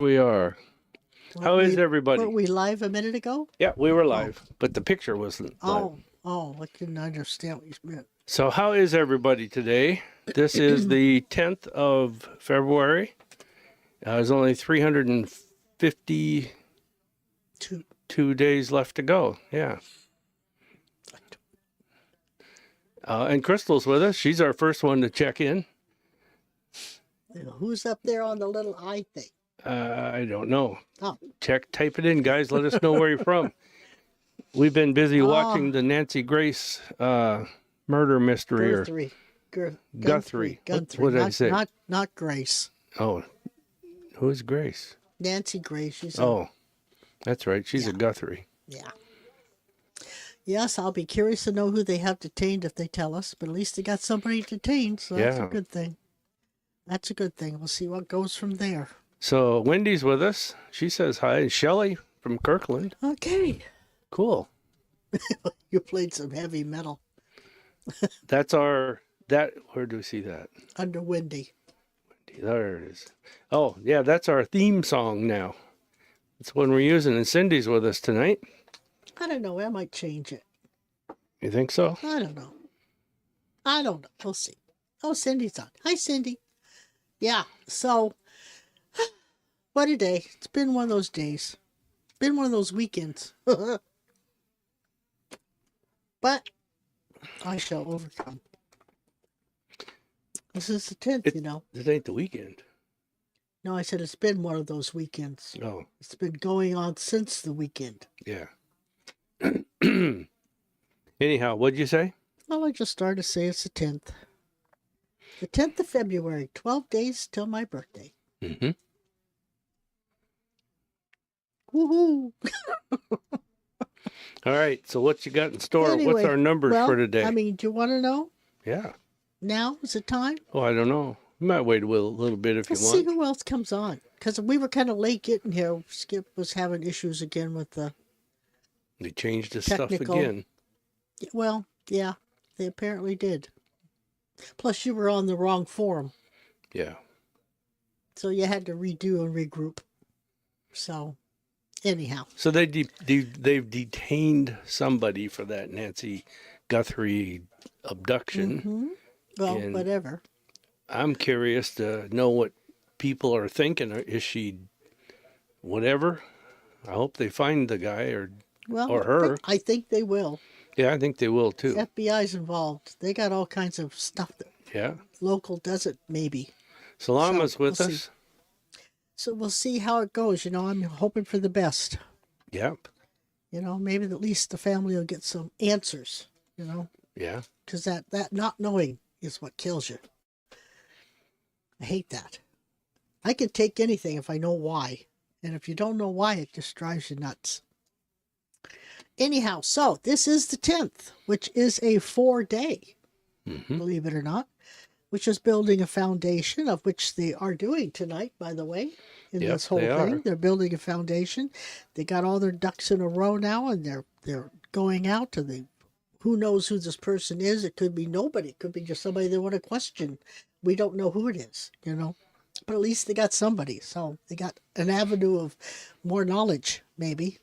We are. How is everybody? Were we live a minute ago? Yeah, we were live, but the picture wasn't live. I couldn't understand what you meant. So how is everybody today? This is the 10th of February. There's only 352 days left to go. Yeah. And Crystal's with us. She's our first one to check in. Who's up there on the little eye thing? I don't know. Oh. Type it in, guys. Let us know where you're from. We've been busy watching the Nancy Grace murder mystery. Guthrie. What did I say? Not Grace. Oh, who is Grace? Nancy Grace. That's right. She's a Guthrie. Yeah. Yes, I'll be curious to know who they have detained if they tell us, but at least they got somebody detained, so that's a good thing. That's a good thing. We'll see what goes from there. So Wendy's with us. She says hi. And Shelley from Kirkland. Okay. Cool. You played some heavy metal. Where do we see that? Under Wendy. There it is. Oh, yeah, that's our theme song now. That's one we're using, and Cindy's with us tonight. I don't know. I might change it. You think so? I don't know. We'll see. Oh, Cindy's on. Hi, Cindy. Yeah, so what a day. It's been one of those days. Been one of those weekends. But I shall overcome. This is the 10th, you know. This ain't the weekend. No, I said it's been one of those weekends. Oh. It's been going on since the weekend. Yeah. Anyhow, what'd you say? Well, I just started to say it's the 10th. The 10th of February, 12 days till my birthday. Mm-hmm. Woohoo! All right, so what you got in store? Anyway, what's our numbers for today? I mean, do you want to know? Yeah. Now is the time? Oh, I don't know. You might wait a little bit if you want. Let's see who else comes on. Because we were kind of late getting here. Skip was having issues again with the... They changed the stuff again. Well, yeah, they apparently did. Plus, you were on the wrong forum. Yeah. So you had to redo and regroup. So, anyhow. So they've detained somebody for that Nancy Guthrie abduction. Mm-hmm. Well, and whatever. I'm curious to know what people are thinking. Is she whatever? I hope they find the guy or her. I think they will. Yeah, I think they will too. The FBI's involved. They got all kinds of stuff that local doesn't, maybe. Salama's with us. See. So we'll see how it goes. You know, I'm hoping for the best. Yep. You know, maybe at least the family will get some answers, you know. Yeah. Because that not knowing is what kills you. I hate that. I can take anything if I know why. And if you don't know why, it just drives you nuts. Anyhow, so this is the 10th, which is a 4-day, believe it or not, which is building a foundation, of which they are doing tonight, by the way, in this whole thing. They're building a foundation. They got all their ducks in a row now, and they're going out to who knows who this person is. It could be nobody. It could be just somebody they want to question. We don't know who it is, you know. But at least they got somebody. So they got an avenue of more knowledge, maybe.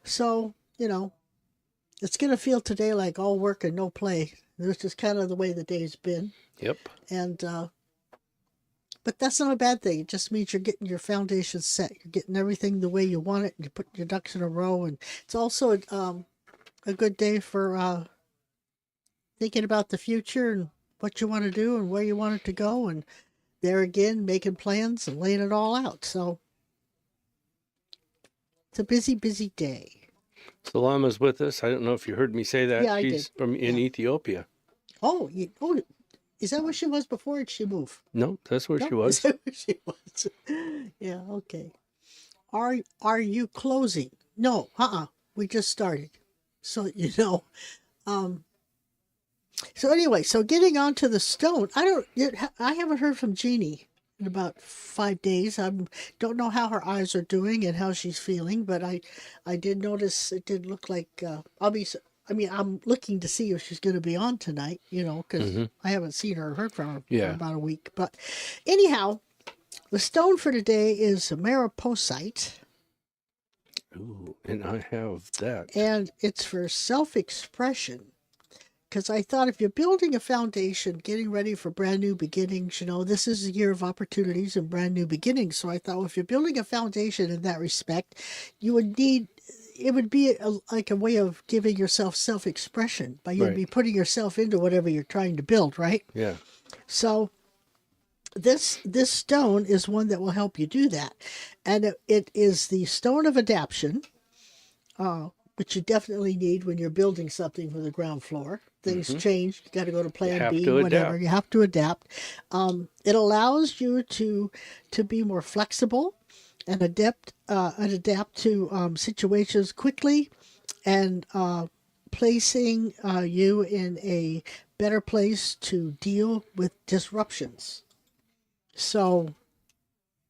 So, you know, it's going to feel today like all work and no play. That's just kind of the way the day's been. Yep. And, but that's not a bad thing. It just means you're getting your foundation set. You're getting everything the way you want it. You put your ducks in a row. And it's also a good day for thinking about the future and what you want to do and where you want it to go. And there again, making plans and laying it all out. So it's a busy, busy day. Salama's with us. I don't know if you heard me say that. Yeah, She's from Ethiopia. Oh, is that where she was before? Or did she move? No, that's where she was. Is that where she was? Yeah, okay. Are you closing? No, we just started. So, you know, so anyway, so getting on to the stone, I haven't heard from Jeannie in about 5 days. I don't know how her eyes are doing and how she's feeling, but I did notice it did look like, I'm looking to see if she's going to be on tonight, you know, because I haven't seen her or heard from her for about a week. But anyhow, The stone for today is mariposite. Ooh, and I have that. And it's for self-expression. Because I thought if you're building a foundation, getting ready for brand new beginnings, this is a year of opportunities and brand new beginnings. So I thought, well, if you're building a foundation in that respect, it would be like a way of giving yourself self-expression. But you'd be putting yourself into whatever you're trying to build, right? Yeah. So this stone is one that will help you do that. And it is the stone of adaptation, which you definitely need when you're building something for the ground floor. Things change. You got to go to plan B, whatever. You have to adapt. It allows you to be more flexible and adapt to situations quickly, and placing you in a better place to deal with disruptions. So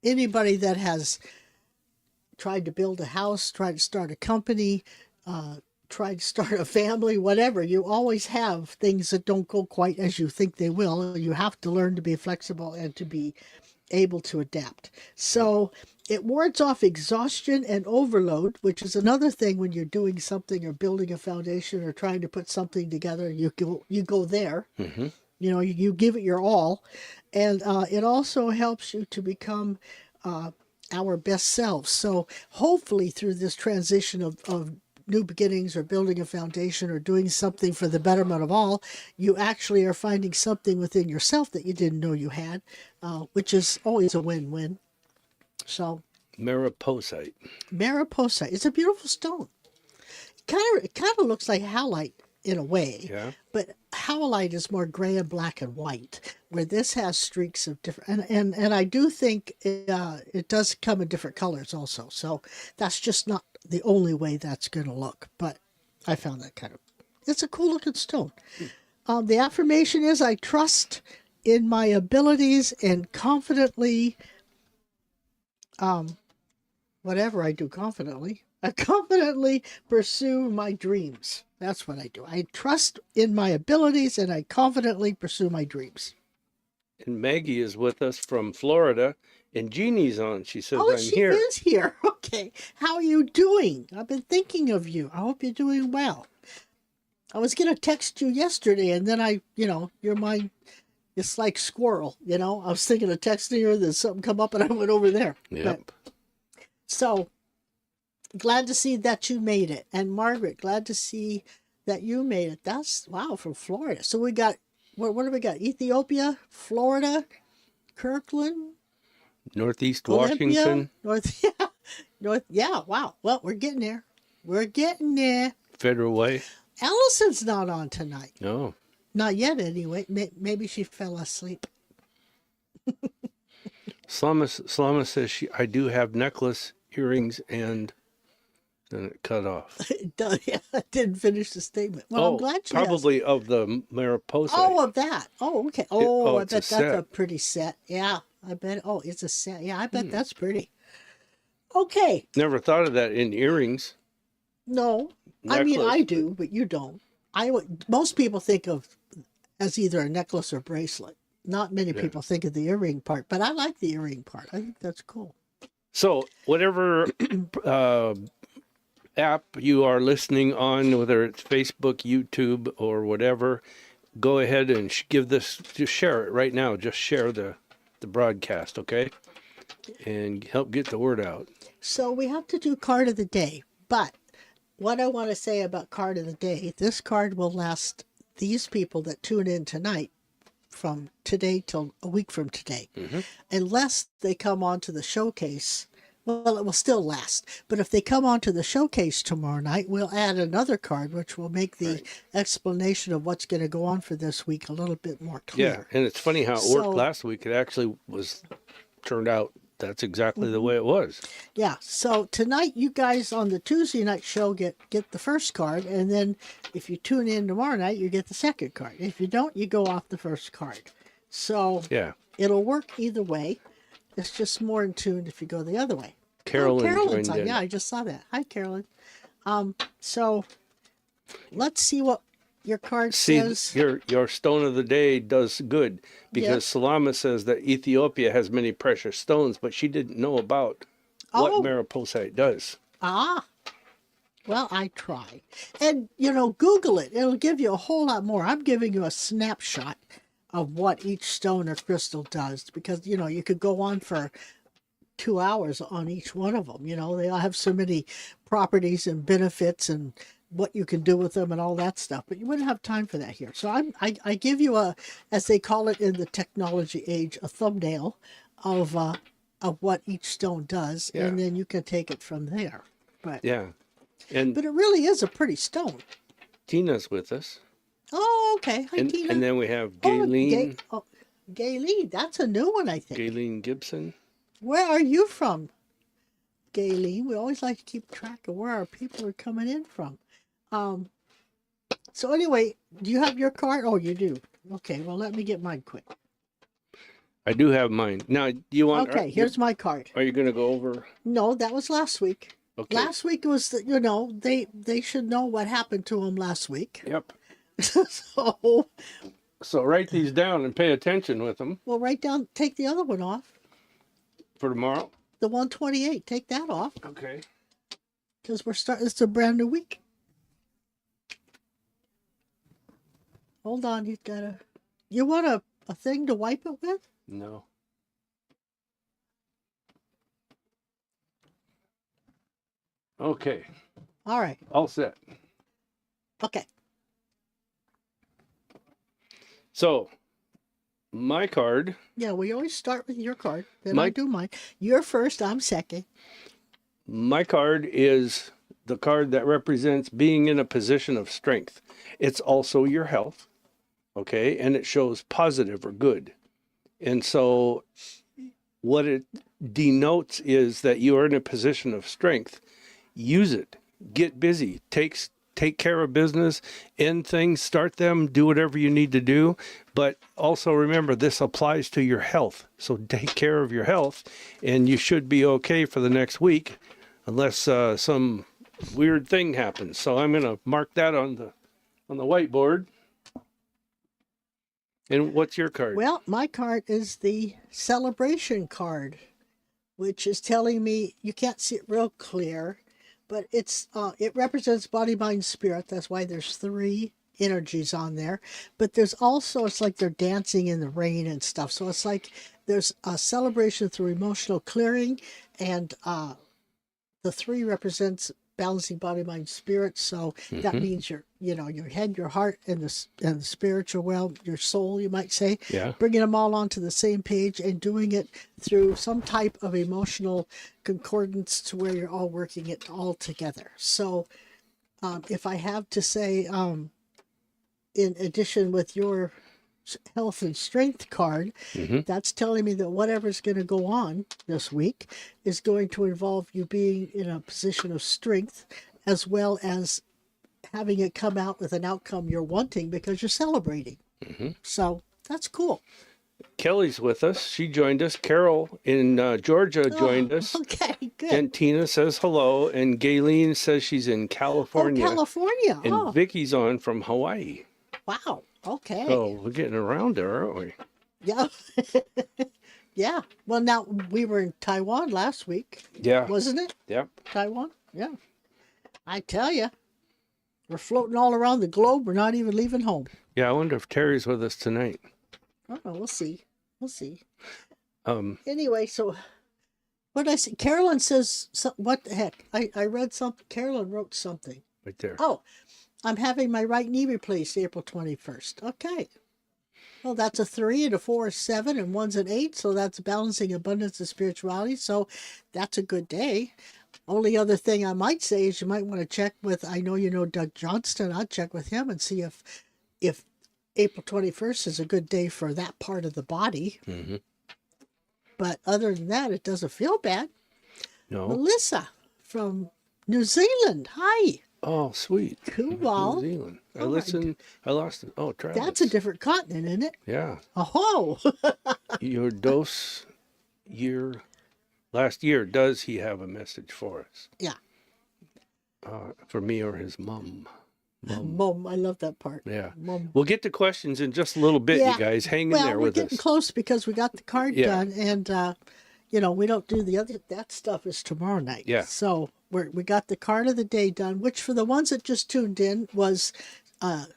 anybody that has tried to build a house, tried to start a company, tried to start a family, whatever, you always have things that don't go quite as you think they will. You have to learn to be flexible and to be able to adapt. So it wards off exhaustion and overload, which is another thing when you're doing something or building a foundation or trying to put something together. You go there. Mm-hmm. You give it your all. And it also helps you to become our best selves. So hopefully through this transition of new beginnings or building a foundation or doing something for the betterment of all, you actually are finding something within yourself that you didn't know you had, which is always a win-win. So Mariposite. It's a beautiful stone. It kind of looks like halite in a way. Yeah. But howlite is more gray and black and white, where this has streaks of different, and I do think it does come in different colors also. So that's just not the only way that's going to look. But I found that it's a cool looking stone. The affirmation is, I trust in my abilities and confidently, whatever I do confidently, I confidently pursue my dreams. That's what I do. I trust in my abilities and I confidently pursue my dreams. And Maggie is with us from Florida, and Jeannie's on. She says, I'm she here. is here. Okay. How are you doing? I've been thinking of you. I hope you're doing well. I was going to text you yesterday, and then your mind, it's like squirrel, I was thinking of texting her, then something come up, and I went over there. Yep. So glad to see that you made it. And Margaret, glad to see that you made it. That's, wow, from Florida. So we got, what do we got? Ethiopia, Florida, Kirkland, Northeast Olympia, Washington. Yeah, wow. Well, we're getting there. We're getting there. Federal Way. Allison's not on tonight. No. Not yet, anyway. Maybe she fell asleep. Slama says, I do have necklace, earrings, and then it cut off. I didn't finish the statement. Well, I'm glad she probably has. Of the Mariposa. Oh, of that. Oh, okay. I bet that's a pretty set. Yeah, I bet. Oh, it's a set. Yeah, I bet that's pretty. Okay. Never thought of that in earrings. No. Necklace. I mean, I do, but you don't. Most people think of as either a necklace or bracelet. Not many people think of the earring part, but I like the earring part. I think that's cool. So whatever app you are listening on, whether it's Facebook, YouTube, or whatever, go ahead and give this, just share it right now. Just share the broadcast, okay? And help get the word out. So we have to do card of the day, but what I want to say about card of the day, this card will last these people that tune in tonight from today till a week from today, unless they come on to the showcase. Well, it will still last, but if they come on to the showcase tomorrow night, we'll add another card, which will make the explanation of what's going to go on for this week a little bit more clear. Yeah, and it's funny how it worked last week. It actually turned out that's exactly the way it was. Yeah, so tonight you guys on the Tuesday night show get the first card, and then if you tune in tomorrow night, you get the second card. If you don't, you go off the first card. So it'll work either way. It's just more in tune if you go the other way. Carolyn's on. Yeah, I just saw that. Hi, Carolyn. So let's see what your card See, says... your stone of the day does good because Yes. Salama says that Ethiopia has many precious stones, but she didn't know about what mariposite does. Ah, well, I try. And, Google it. It'll give you a whole lot more. I'm giving you a snapshot of what each stone or crystal does because, you could go on for 2 hours on each one of them. They all have so many properties and benefits and what you can do with them and all that stuff, but you wouldn't have time for that here. So I give you as they call it in the technology age, a thumbnail of what each stone does, and then you can take it from there. But but it really is a pretty stone. Tina's with us. Oh, okay. Hi, Tina. And then we have Gayleen. Gayleen, that's a new one, I think. Gayleen Gibson. Where are you from, Gayleen? We always like to keep track of where our people are coming in from. So anyway, do you have your card? Oh, you do. Okay, well, let me get mine quick. I do have mine. Now, do you want... Okay, here's my card. Are you going to go over... No, that was last week. Okay. Last week was, they should know what happened to them last week. Yep. So write these down and pay attention with them. Well, take the other one off. For tomorrow? The 128, take that off. Okay. Because it's a brand new week. Hold on, you want a thing to wipe it with? No. Okay. All right. All set. Okay. So, my card. Yeah, we always start with your card. Then I do mine. You're first, I'm second. My card is the card that represents being in a position of strength. It's also your health, okay? And it shows positive or good. And so what it denotes is that you are in a position of strength. Use it. Get busy. Take care of business, end things, start them, do whatever you need to do. But also remember, this applies to your health. So take care of your health, and you should be okay for the next week, unless some weird thing happens. So I'm going to mark that on the whiteboard. And what's your card? Well, my card is the celebration card, which is telling me, you can't see it real clear, but it represents body, mind, spirit. That's why there's 3 energies on there. But there's also, it's like they're dancing in the rain and stuff. So it's like there's a celebration through emotional clearing, and the 3 represents balancing body, mind, spirit. So that means your head, your heart, and the spiritual realm, your soul, you might say. Yeah. Bringing them all onto the same page and doing it through some type of emotional concordance to where you're all working it all together. So if I have to say, in addition with your health and strength card, that's telling me that whatever's going to go on this week is going to involve you being in a position of strength, as well as having it come out with an outcome you're wanting because you're celebrating. So that's cool. Kelly's with us. She joined us. Carol in Georgia joined us. Okay, good. And Tina says hello. And Gayleen says she's in California. Oh, California. And Vicky's on from Hawaii. Wow. Okay. So we're getting around there, aren't we? Yeah. Yeah. Well, now we were in Taiwan last week. Yeah. Wasn't it? Yep. Taiwan? Yeah. I tell you, we're floating all around the globe. We're not even leaving home. Yeah, I wonder if Terry's with us tonight. Oh, we'll see. We'll see. Anyway, so what did I say? Carolyn says, what the heck? I read something. Carolyn wrote something. Right there. Oh, I'm having my right knee replaced April 21st. Okay. Well, that's a 3 and a 4 is 7 and 1's an 8. So that's balancing abundance and spirituality. So that's a good day. Only other thing I might say is you might want to check with, I know you know Doug Johnston. I'd check with him and see if April 21st is a good day for that part of the body. But other than that, it doesn't feel bad. No. Melissa from New Zealand. Hi. Oh, sweet. Cool. New Zealand. I listened. I lost it. Oh, Travis. That's a different continent, isn't it? Yeah. Oh. Your dose year, last year, does he have a message for us? Yeah. For me or his mom? Mum, I love that part. Yeah. Mum. We'll get to questions in just a little bit, Yeah. you guys. Hang in Well, there we're with getting us. close because we got the card Yeah. done, and you know, we don't do the other. That stuff is tomorrow night. Yeah. So we got the card of the day done, which for the ones that just tuned in was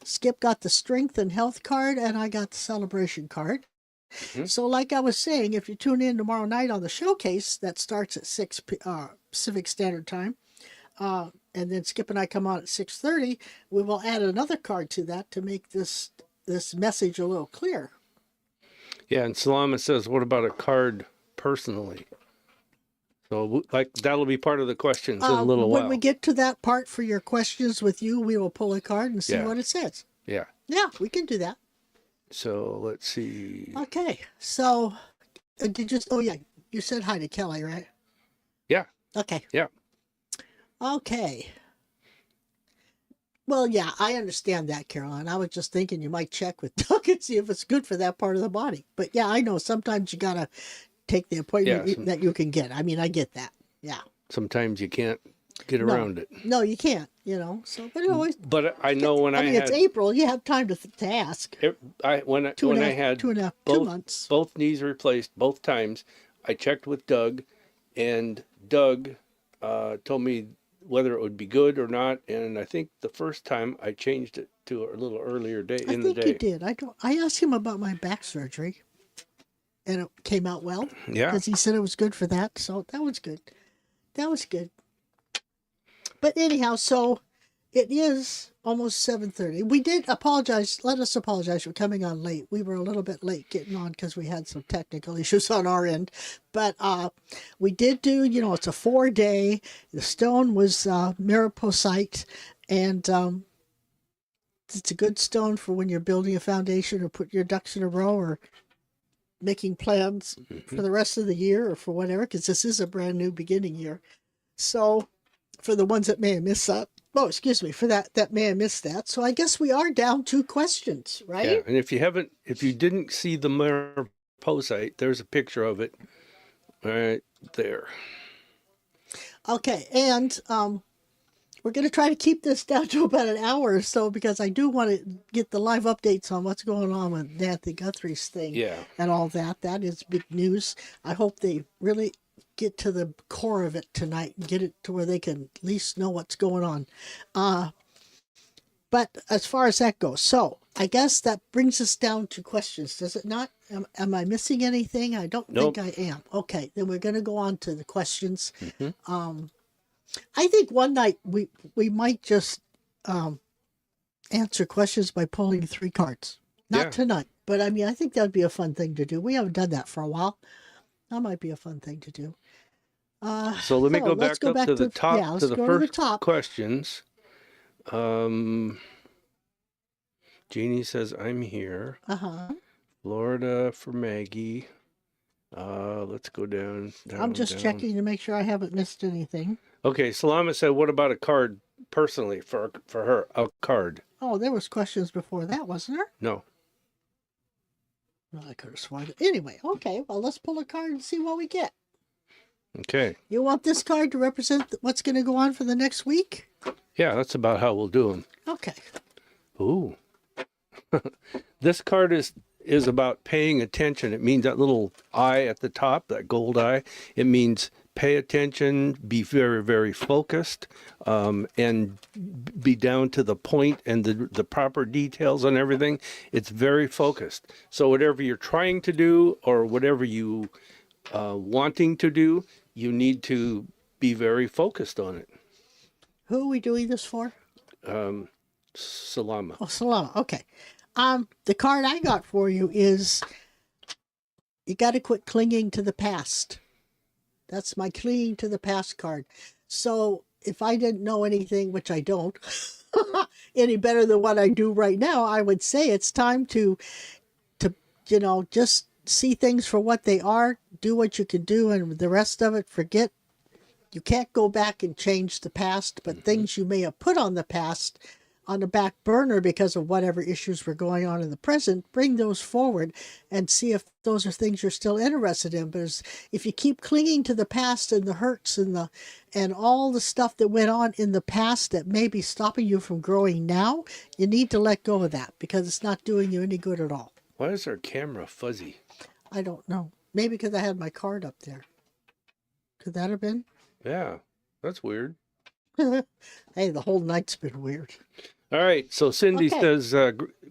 Skip got the strength and health card, and I got the celebration card. Mhm. So, like I was saying, if you tune in tomorrow night on the showcase, that starts at 6 Pacific Standard Time, and then Skip and I come on at 6:30, we will add another card to that to make this message a little clearer. Yeah, and Salama says, what about a card personally? So, like, that'll be part of the questions in a little when while. we get to that part for your questions with you, we will pull a card and see Yeah. what it says. Yeah. Yeah, we can do that. So, let's see. Okay, so did you? Oh yeah, you said hi to Kelly, right? Yeah. Okay. Yeah. Okay. Well, yeah, I understand that, Caroline. I was just thinking you might check with Doug and see if it's good for that part of the body. But yeah, I know sometimes you gotta take the appointment that you can get. I mean, I get that. Yeah. Sometimes you can't get around it. No, you can't. You know. So, but it always. But I know when I mean, it's April. You have time to ask. When I had 2 months. both knees replaced both times, I checked with Doug, and Doug told me whether it would be good or not. And I think the first time I changed it to a little earlier day in the day. I think you did. I asked him about my back surgery, and it came out well. Yeah. Because he said it was good for that, so that was good. That was good. But anyhow, so it is almost 7:30. We did apologize. Let us apologize for coming on late. We were a little bit late getting on because we had some technical issues on our end. But we did do, you know, it's a 4-day. The stone was Mariposite, and it's a good stone for when you're building a foundation or putting your ducks in a row or making plans for the rest of the year or for whatever, because this is a brand new beginning year. So for the ones that may have missed that, for that may have missed that. So I guess we are down 2 questions, right? Yeah, and if you didn't see the Mariposite, there's a picture of it right there. Okay, and we're going to try to keep this down to about an hour or so because I do want to get the live updates on what's going on with Nancy Guthrie's thing and all that. That is big news. I hope they really get to the core of it tonight and get it to where they can at least know what's going on. But as far as that goes, so I guess that brings us down to questions, does it not? Am I missing anything? I don't think I am. Okay, then we're going to go on to the questions. I think one night we might just answer questions by pulling 3 cards. Not tonight, but I mean, I think that would be a fun thing to do. We haven't done that for a while. That might be a fun thing to do. So let me go back up to the top, to the first questions. Jeannie says, I'm here. Florida for Maggie. Let's go down. I'm just checking to make sure I haven't missed anything. Okay, Salama said, what about a card personally for her? A card. Oh, there was questions before that, wasn't there? No. I could have sworn. Anyway, okay, well, let's pull a card and see what we get. Okay. You want this card to represent what's going to go on for the next week? Yeah, that's about how we'll do them. Okay. Ooh. This card is about paying attention. It means that little eye at the top, that gold eye. It means pay attention, be very, very focused, and be down to the point and the proper details on everything. It's very focused. So whatever you're trying to do or whatever you wanting to do, you need to be very focused on it. Who are we doing this for? Salama. Oh, Salama. Okay. The card I got for you is you got to quit clinging to the past. That's my clinging to the past card. So if I didn't know anything, which I don't, any better than what I do right now, I would say it's time to you know, just see things for what they are, do what you can do, and the rest of it, forget. You can't go back and change the past, but things you may have put on the past, on the back burner because of whatever issues were going on in the present, bring those forward and see if those are things you're still interested in. But if you keep clinging to the past and the hurts and all the stuff that went on in the past that may be stopping you from growing now, you need to let go of that because it's not doing you any good at all. Why is our camera fuzzy? I don't know. Maybe because I had my card up there. Could that have been? Yeah, that's weird. Hey, the whole night's been weird. All right, so Cindy says,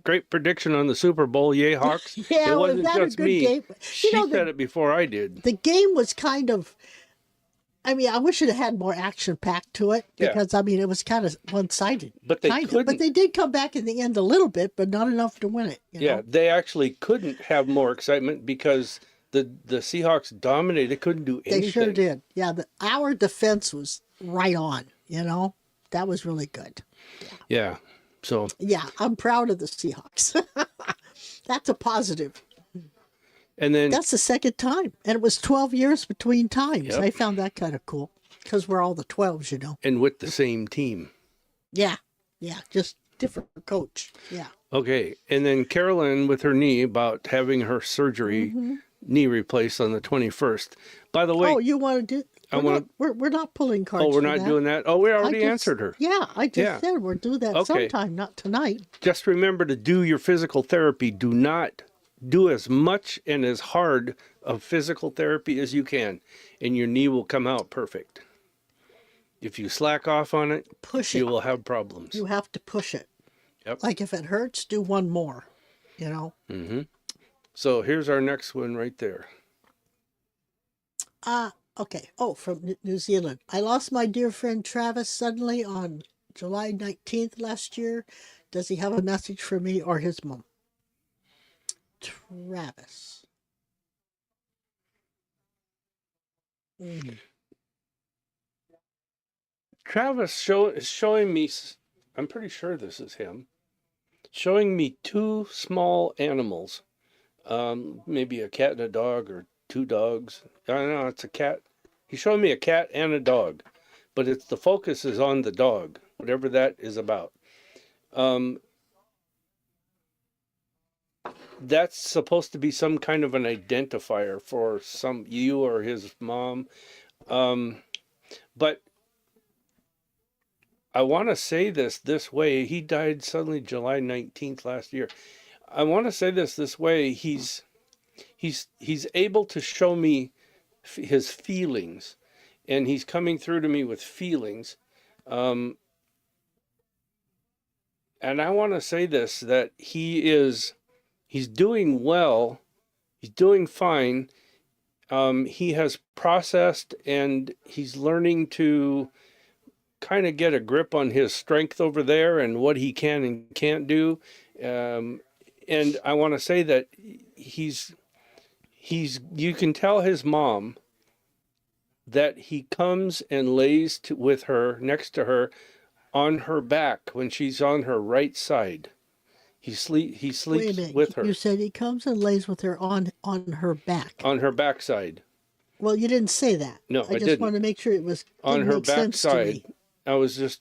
great prediction on the Super Bowl, yay Hawks. Yeah, it wasn't was that just a good me. game? She said it before I did. The game was kind of, I mean, I wish it had more action packed to it because, I mean, it was kind of one-sided. But they couldn't. But they did come back in the end a little bit, but not enough to win it. You know? They actually couldn't have more excitement because the Seahawks dominated, couldn't do anything. They sure did. Yeah, our defense was right on, you know. That was really good. Yeah. So. Yeah, I'm proud of the Seahawks. That's a positive. And then that's the second time. And it was 12 years between times. Yep. I found that kind of cool because we're all the 12s, you know. And with the same team. Yeah. Yeah. Just different coach. Yeah. Okay. And then Carolyn with her knee about having her surgery knee replaced on the 21st. By the way. Oh, you want to do. We're not pulling cards. Oh, we're not doing that? Oh, we already answered her. Yeah, I just said we'll do that sometime, not tonight. Just remember to do your physical therapy. Do not do as much and as hard of physical therapy as you can, and your knee will come out perfect. If you slack off on it, you will have problems. You have to push it. Yep. Like if it hurts, do one more, you know. Mm-hmm. So here's our next one right there. Okay. Oh, from New Zealand. I lost my dear friend Travis suddenly on July 19th last year. Does he have a message for me or his mom? Travis. Travis is showing me, I'm pretty sure this is him, showing me two small animals. Maybe a cat and a dog or two dogs. I don't know, it's a cat. He's showing me a cat and a dog, but the focus is on the dog, whatever that is about. That's supposed to be some kind of an identifier for you or his mom. But I want to say this way. He died suddenly July 19th last year. I want to say this way. He's able to show me his feelings, and he's coming through to me with feelings. And I want to say that he's doing well. He's doing fine. He has processed and he's learning to kind of get a grip on his strength over there and what he can and can't do. And I want to say that you can tell his mom that he comes and lays with her, next to her, on her back when she's on her right side. He sleeps with her. You said he comes and lays with her on her back. On her backside. Well, you didn't say that. No, I just wanted to make sure it was on her backside. I was just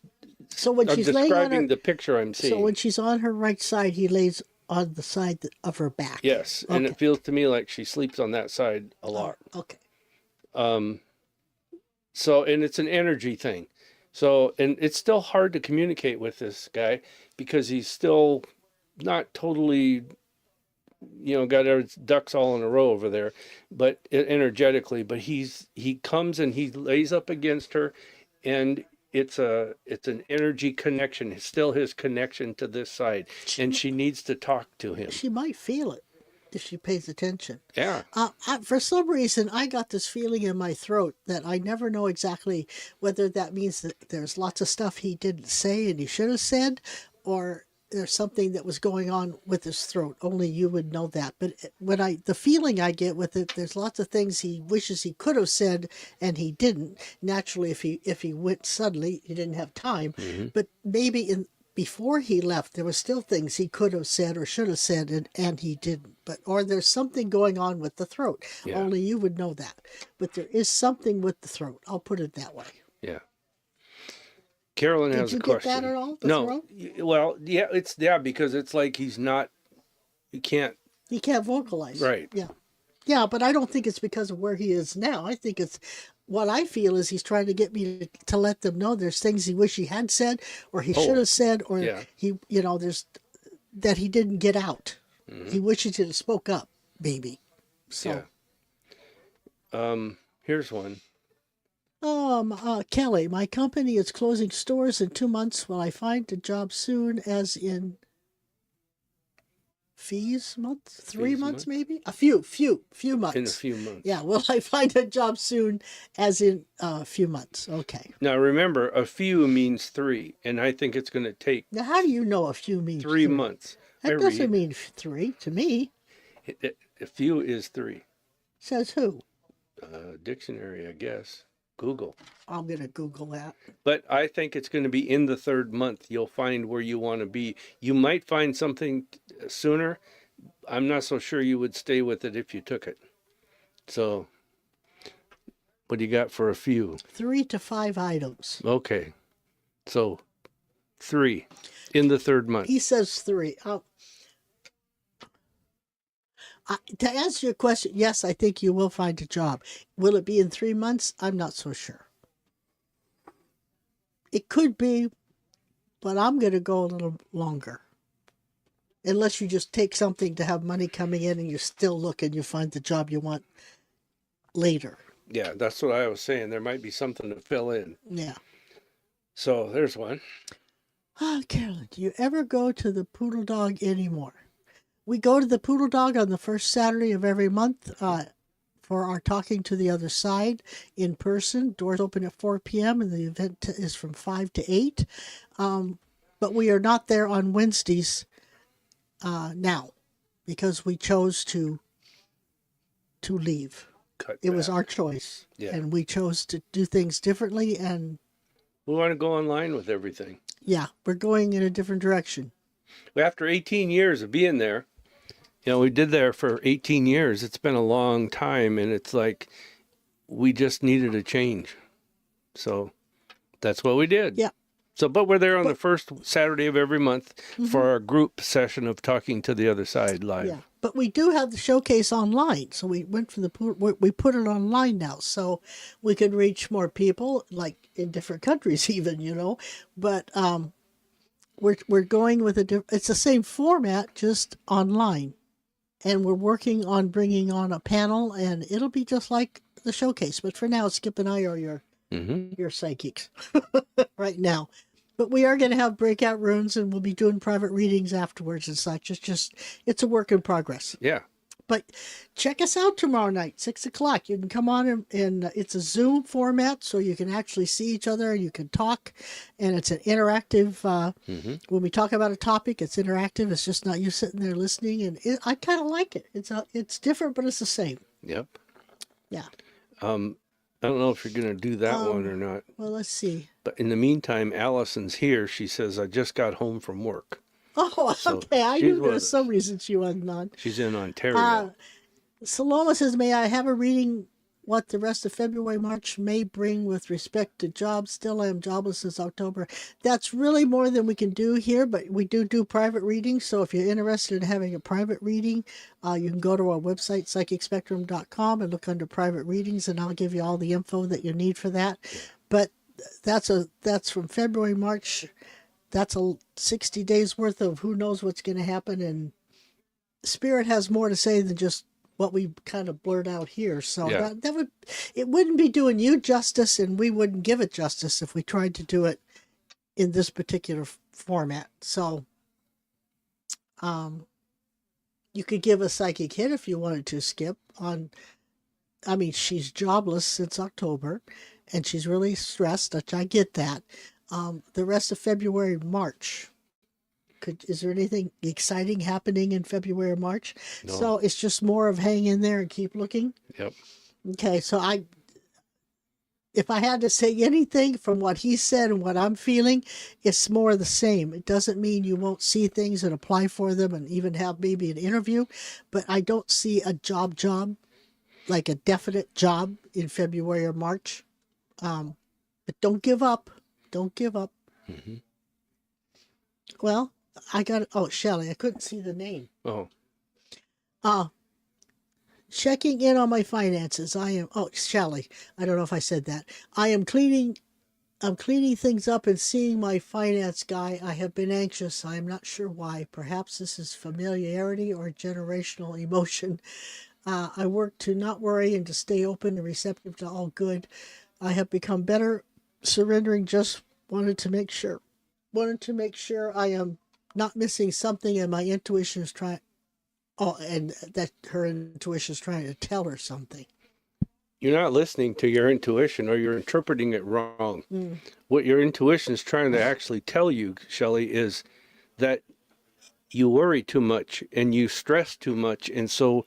describing the picture I'm seeing. So when she's on her right side, he lays on the side of her back. Yes, and it feels to me like she sleeps on that side a lot. Okay. So, and it's an energy thing. So, and it's still hard to communicate with this guy because he's still not totally, got his ducks all in a row over there, but energetically. But he comes and he lays up against her, and it's an energy connection. It's still his connection to this side, and she needs to talk to him. She might feel it if she pays attention. Yeah. For some reason, I got this feeling in my throat that I never know exactly whether that means that there's lots of stuff he didn't say and he should have said, or there's something that was going on with his throat. Only you would know that. But the feeling I get with it, there's lots of things he wishes he could have said and he didn't. Naturally, if he went suddenly, he didn't have time. Mm-hmm. But maybe before he left, there were still things he could have said or should have said, and he didn't. Or there's something going on with the throat. Yeah. Only you would know that. But there is something with the throat. I'll put it that way. Yeah. Carolyn Did has you a get question. that at all? The No. throat? Well, yeah, because it's like he can't. He can't vocalize. Right. Yeah. Yeah, but I don't think it's because of where he is now. I think it's what I feel is he's trying to get me to let them know there's things he wish he had said or he should have said or yeah. he, there's that he didn't get out. He wishes he'd have spoke up, maybe. So. Yeah. Here's one. Kelly, my company is closing stores in 2 months. Will I find a job soon, as in fees month? 3 months, maybe? A few months. In a few months. Yeah, will I find a job soon, as in a few months? Okay. Now remember, a few means 3, and I think it's going to take. Now, how do you know a few means 3 months? That doesn't mean 3 to me. A few is 3. Says who? Dictionary, I guess. Google. I'm going to Google that. But I think it's going to be in the 3rd month. You'll find where you want to be. You might find something sooner. I'm not so sure you would stay with it if you took it. So, what do you got for a few? 3 to 5 items. Okay. So, 3 in the 3rd month. He says 3. To answer your question, yes, I think you will find a job. Will it be in 3 months? I'm not so sure. It could be, but I'm going to go a little longer. Unless you just take something to have money coming in and you're still looking, you find the job you want later. Yeah, that's what I was saying. There might be something to fill in. Yeah. So there's one. Carolyn, do you ever go to the Poodle Dog anymore? We go to the Poodle Dog on the first Saturday of every month for our Talking to the Other Side in person. Doors open at 4 p.m. and the event is from 5 to 8. But we are not there on Wednesdays now because we chose to leave. It was our choice. Yeah. And we chose to do things differently. And we want to go online with everything. Yeah, we're going in a different direction. After 18 years of being there, we did there for 18 years. It's been a long time, and it's like we just needed a change. So that's what we did. Yeah. So, but we're there on the first Saturday of every month for our group session of Talking to the Other Side live. Yeah, but we do have the showcase online. So we went for we put it online now, so we can reach more people, like in different countries even, But we're going with it's the same format, just online. And we're working on bringing on a panel, and it'll be just like the showcase. But for now, Skip and I are your psychics right now. But we are going to have breakout rooms, and we'll be doing private readings afterwards and such. It's a work in progress. Yeah. But check us out tomorrow night, 6 o'clock. You can come on and it's a Zoom format, so you can actually see each other. You can talk, and it's an interactive. When we talk about a topic, it's interactive. It's just not you sitting there listening, and I kind of like it. It's different, but it's the same. Yep. Yeah. I don't know if you're going to do that one or not. Well, let's see. But in the meantime, Allison's here. She says, I just got home from work. Oh, okay. I knew there was some reason she wasn't on. She's in Ontario. Saloma says, may I have a reading what the rest of February, March may bring with respect to jobs? Still, I am jobless since October. That's really more than we can do here, but we do private readings. So if you're interested in having a private reading, you can go to our website, psychicspectrum.com, and look under private readings, and I'll give you all the info that you need for that. But that's from February, March. That's 60 days worth of who knows what's going to happen. And Spirit has more to say than just what we kind of blurt out here. So it wouldn't be doing you justice, and we wouldn't give it justice if we tried to do it in this particular format. So you could give a psychic hit if you wanted to, Skip. She's jobless since October, and she's really stressed, which I get that. The rest of February, March. Is there anything exciting happening in February or March? No. So it's just more of hang in there and keep looking? Yep. Okay, so if I had to say anything from what he said and what I'm feeling, it's more of the same. It doesn't mean you won't see things and apply for them and even have maybe an interview, but I don't see a job, like a definite job in February or March. But don't give up. Don't give up. Mm-hmm. Well, I got, oh, Shelley, I couldn't see the name. Oh, Checking in on my finances. Shelley, I don't know if I said that. I'm cleaning things up and seeing my finance guy. I have been anxious. I am not sure why. Perhaps this is familiarity or generational emotion. I work to not worry and to stay open and receptive to all good. I have become better surrendering. Just wanted to make sure I am not missing something, and my intuition is trying. Oh, and that her intuition is trying to tell her something. you're not listening to your intuition, or you're interpreting it wrong. What your intuition is trying to actually tell you, Shelley, is that you worry too much and you stress too much. And so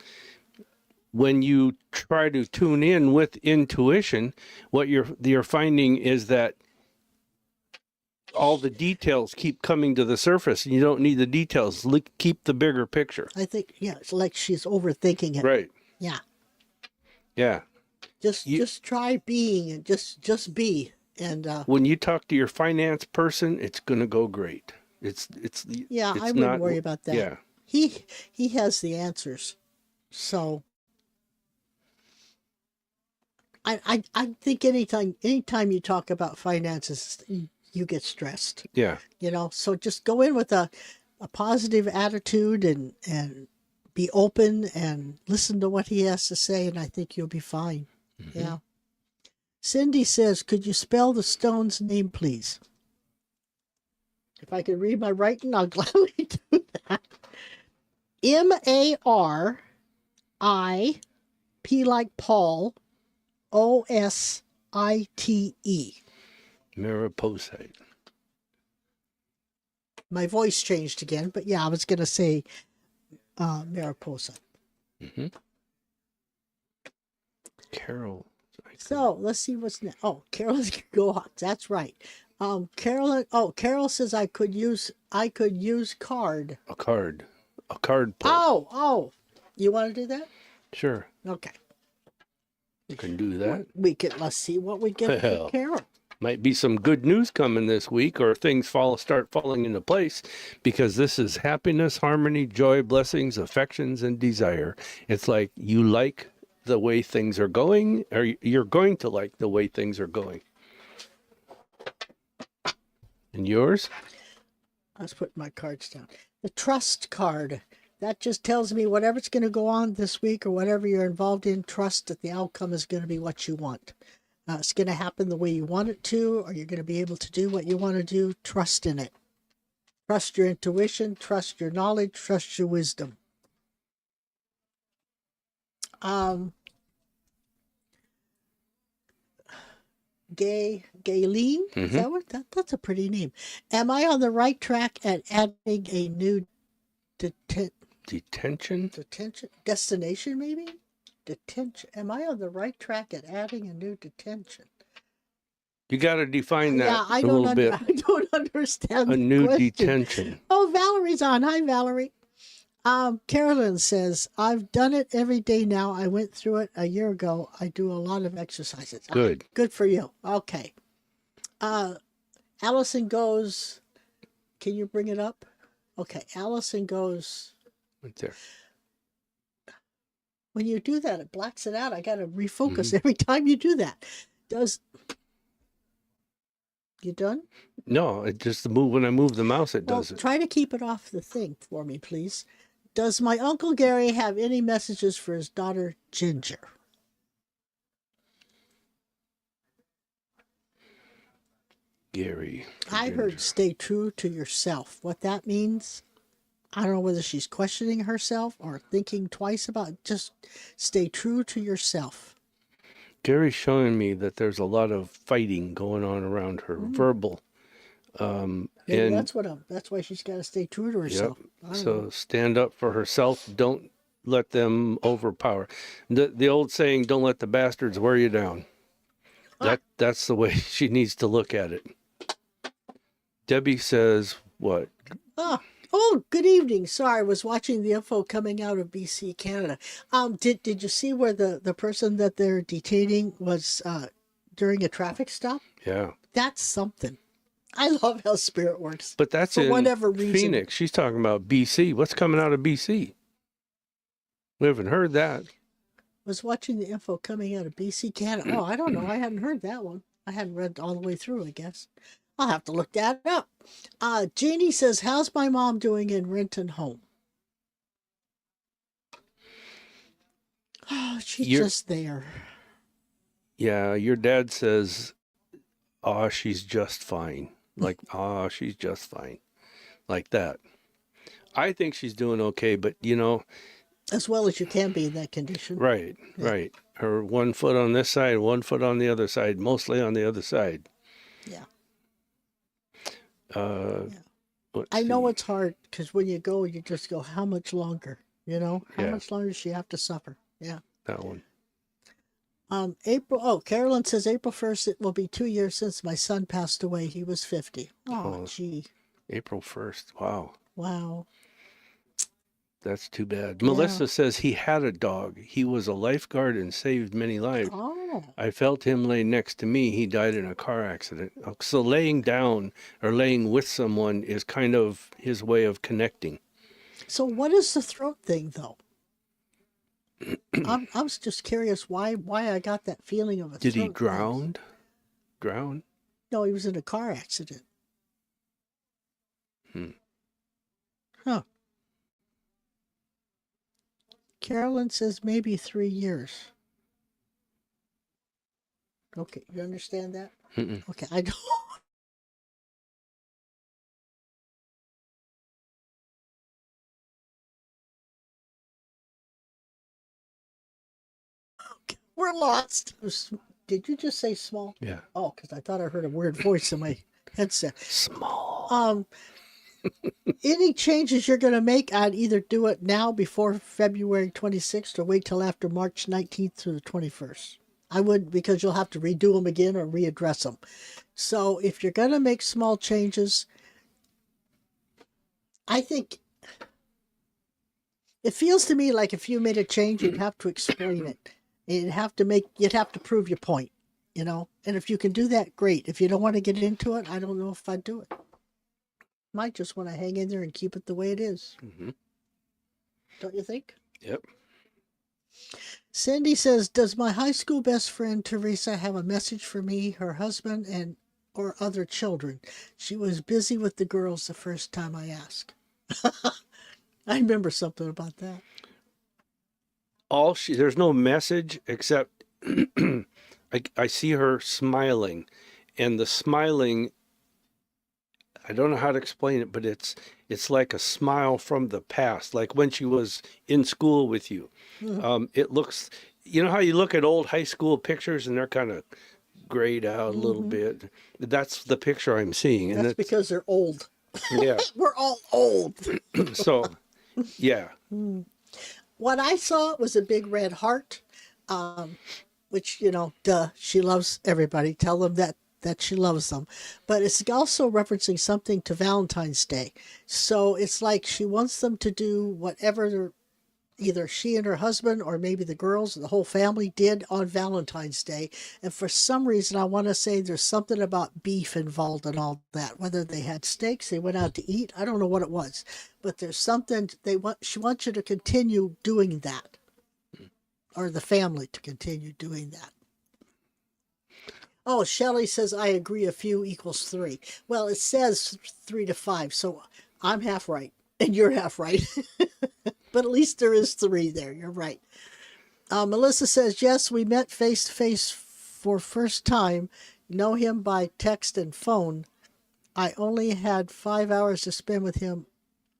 when you try to tune in with intuition, what you're finding is that all the details keep coming to the surface, and you don't need the details. Keep the bigger picture. I think, yeah, it's like she's overthinking it. Right. Yeah. Yeah. Just try being and just be. And when you talk to your finance person, it's going to go great. Yeah, I wouldn't worry about that. Yeah. He has the answers. So I think anytime you talk about finances, you get stressed. Yeah. So just go in with a positive attitude and be open and listen to what he has to say, and I think you'll be fine. Mm-hmm. Yeah. Cindy says, could you spell the stone's name, please? If I could read my writing, I'll gladly do that. Marip, like Paul, Osite. Mariposite. My voice changed again, but yeah, I was going to say Mariposa. Mm-hmm. Carol. So let's see what's next. Oh, Carol's Gohawks. That's right. Carol says I could use card. A card pull. Oh, you want to do that? Sure. Okay. You can do that. Let's see what we get from Carol. Might be some good news coming this week, or things start falling into place, because this is happiness, harmony, joy, blessings, affections, and desire. It's like you like the way things are going, or you're going to like the way things are going. And yours? I was putting my cards down. The trust card. That just tells me whatever's going to go on this week or whatever you're involved in, trust that the outcome is going to be what you want. It's going to happen the way you want it to, or you're going to be able to do what you want to do. Trust in it. Trust your intuition, trust your knowledge, trust your wisdom. Gayleen, is that what? That's a pretty name. Am I on the right track at adding a new detention? Destination, maybe? Detention. Am I on the right track at adding a new detention? You got to define that I don't understand a new question. detention. Oh, Valerie's on. Hi, Valerie. Carolyn says, I've done it every day now. I went through it a year ago. I do a lot of exercises. Good. Good for you. Okay. Allison goes, can you bring it up? Okay. Allison goes. Right there. When you do that, it blacks it out. I got to refocus every time you do that. You done? No, it just when I move the mouse, it does it. Try to keep it off the thing for me, please. Does my Uncle Gary have any messages for his daughter, Ginger? Gary. I heard stay true to yourself. What that means, I don't know whether she's questioning herself or thinking twice about it. Just stay true to yourself. Gary's showing me that there's a lot of fighting going on around her, verbal. And that's why she's got to stay true to herself. Yep. So stand up for herself. Don't let them overpower. The old saying, don't let the bastards wear you down. That's the way she needs to look at it. Debbie says what? Oh, good evening. Sorry, I was watching the info coming out of BC, Canada. Did you see where the person that they're detaining was during a traffic stop? Yeah. That's something. I love how spirit works. But that's for in whatever reason. Phoenix. She's talking about BC. What's coming out of BC? We haven't heard that. Was watching the info coming out of BC, Canada. Oh, I don't know. I hadn't heard that one. I hadn't read all the way through, I guess. I'll have to look that up. Jeannie says, how's my mom doing in Renton Home? Oh, she's just there. Yeah, your dad says, oh, she's just fine. Like, oh, she's just fine. Like that. I think she's doing okay, but as well as you can be in that condition. Right, yeah. Right. Her 1 foot on this side, 1 foot on the other side, mostly on the other side. Yeah. Yeah. I know it's hard because when you go, you just go, how much longer? How much longer does she have to suffer? Yeah. That one. Carolyn says April 1st, it will be 2 years since my son passed away. He was 50. Oh, gee. April 1st. Wow. Wow. That's too bad. Yeah. Melissa says he had a dog. He was a lifeguard and saved many lives. Oh. I felt him lay next to me. He died in a car accident. So laying down or laying with someone is kind of his way of connecting. So what is the throat thing, though? I was just curious why I got that feeling of a Did throat he drown? Drown? No, he was in a car accident. Huh. Carolyn says maybe 3 years. Okay, you understand that? Mm-mm. Okay, I don't. Okay, we're lost. Did you just say small? Yeah. Oh, because I thought I heard a weird voice in my headset. Small. Any changes you're going to make, I'd either do it now before February 26th or wait till after March 19th through the 21st. I would, because you'll have to redo them again or readdress them. So if you're going to make small changes, I think it feels to me like if you made a change, you'd have to explain it. You'd have to prove your point, And if you can do that, great. If you don't want to get into it, I don't know if I'd do it. Might just want to hang in there and keep it the way it is. Mm-hmm. Don't you think? Yep. Cindy says, does my high school best friend Teresa have a message for me, her husband, or other children? She was busy with the girls the first time I asked. I remember something about that. There's no message except I see her smiling, and the smiling, I don't know how to explain it, but it's like a smile from the past, like when she was in school with you. Mm-hmm. It looks, how you look at old high school pictures and they're kind of grayed out a little bit. That's the picture I'm seeing. And that's because they're old. Yeah. We're all old. So, yeah. What I saw was a big red heart, which, duh, she loves everybody. Tell them that she loves them. But it's also referencing something to Valentine's Day. So it's like she wants them to do whatever either she and her husband or maybe the girls, the whole family did on Valentine's Day. And for some reason, I want to say there's something about beef involved in all that. Whether they had steaks, they went out to eat, I don't know what it was. But there's something she wants you to continue doing that. Or the family to continue doing that. Oh, Shelley says, I agree, a few equals 3. Well, it says 3 to 5, so I'm half right, and you're half right. But at least there is 3 there, you're right. Melissa says, yes, we met face-to-face for first time, know him by text and phone. I only had 5 hours to spend with him.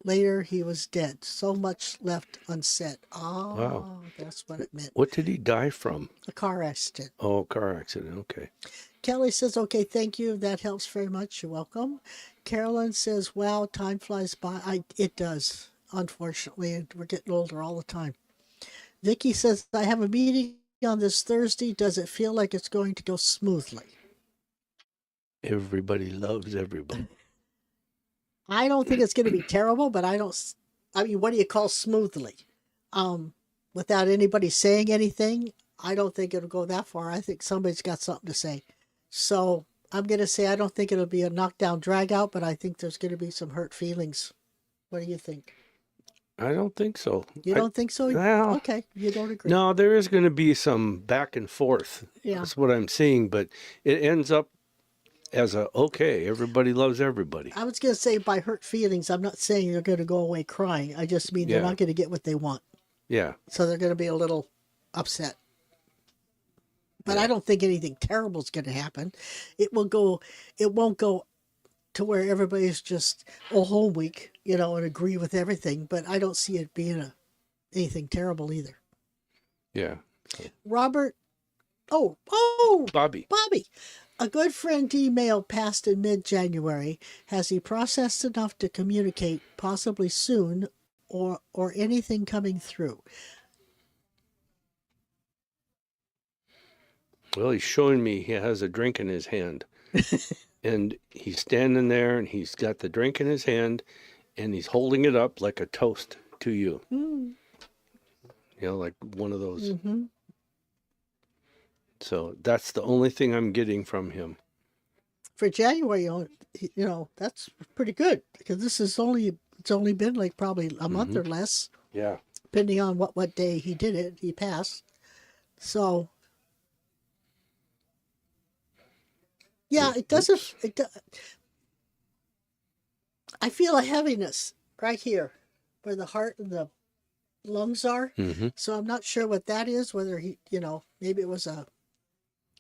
Later, he was dead. So much left unsaid. Oh, wow. That's what it meant. What did he die from? A car accident. Oh, car accident. Okay. Kelly says, okay, thank you. That helps very much. You're welcome. Carolyn says, wow, time flies by. It does, unfortunately. We're getting older all the time. Vicky says, I have a meeting on this Thursday. Does it feel like it's going to go smoothly? Everybody loves everybody. I don't think it's going to be terrible, but what do you call smoothly? Without anybody saying anything, I don't think it'll go that far. I think somebody's got something to say. So I'm going to say I don't think it'll be a knockdown drag out, but I think there's going to be some hurt feelings. What do you think? I don't think so. You don't think so? Well, okay, you don't agree. No, there is going to be some back and forth. Yeah. That's what I'm seeing, but it ends up as okay, everybody loves everybody. I was going to say by hurt feelings, I'm not saying they're going to go away crying. I just mean they're not going to get what they want. Yeah. So they're going to be a little upset. But I don't think anything terrible is going to happen. It won't go to where everybody's just home week, and agree with everything. But I don't see it being anything terrible either. Yeah. Robert, Bobby. A good friend email passed in mid-January. Has he processed enough to communicate possibly soon or anything coming through? Well, he's showing me he has a drink in his hand. And he's standing there and he's got the drink in his hand and he's holding it up like a toast to you. Like one of those. Mm-hmm. So that's the only thing I'm getting from him. For January, that's pretty good because it's only been like probably a month or less. Yeah. Depending on what day he did it, he passed. So. Yeah, it doesn't. I feel a heaviness right here where the heart and the lungs are. Mm-hmm. So I'm not sure what that is, whether he, maybe it was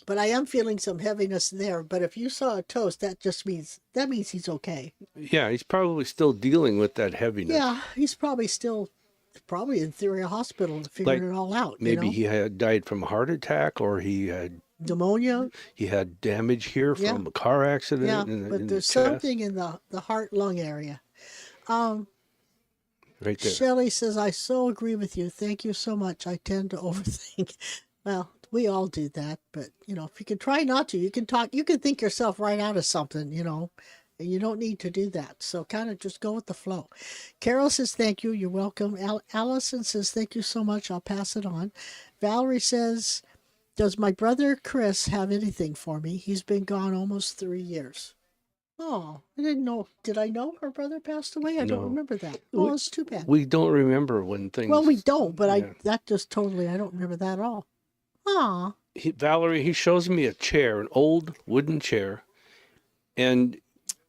but I am feeling some heaviness there. But if you saw a toast, that means he's okay. Yeah, he's probably still dealing with that heaviness. Yeah, he's probably in theory a hospital figuring it all out. Maybe he had died from a heart attack or he had pneumonia. He had damage here from a car accident. Yeah, but there's something in the heart-lung area. Right there. Shelley says, I so agree with you. Thank you so much. I tend to overthink. Well, we all do that, but, if you can try not to, you can think yourself right out of something, and you don't need to do that. So kind of just go with the flow. Carol says, thank you. You're welcome. Allison says, thank you so much. I'll pass it on. Valerie says, does my brother Chris have anything for me? He's been gone almost 3 years. Oh, I didn't know. Did I know her brother passed away? I don't remember that. Oh, it's too bad. We don't remember when things... Well, we don't, but I don't remember that at all. Aw. Valerie, he shows me a chair, an old wooden chair, and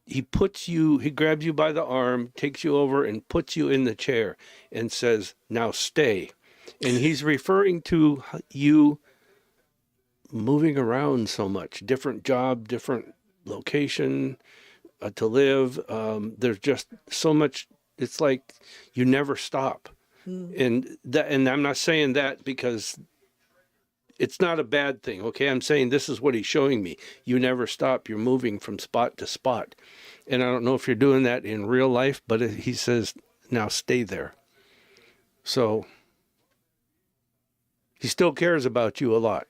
he grabs you by the arm, takes you over and puts you in the chair and says, now stay. And he's referring to you moving around so much, different job, different location to live. There's just so much. It's like you never stop. And I'm not saying that because it's not a bad thing. Okay. I'm saying this is what he's showing me. You never stop. You're moving from spot to spot. And I don't know if you're doing that in real life, but he says, now stay there. So he still cares about you a lot.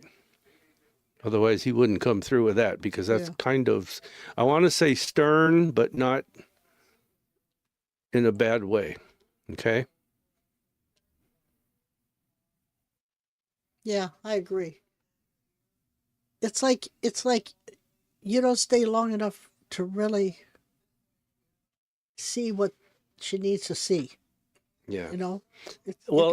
Otherwise, he wouldn't come through with that because that's kind of, I want to say stern, but not in a bad way. Okay? Yeah, I agree. It's like you don't stay long enough to really see what she needs to see. Yeah.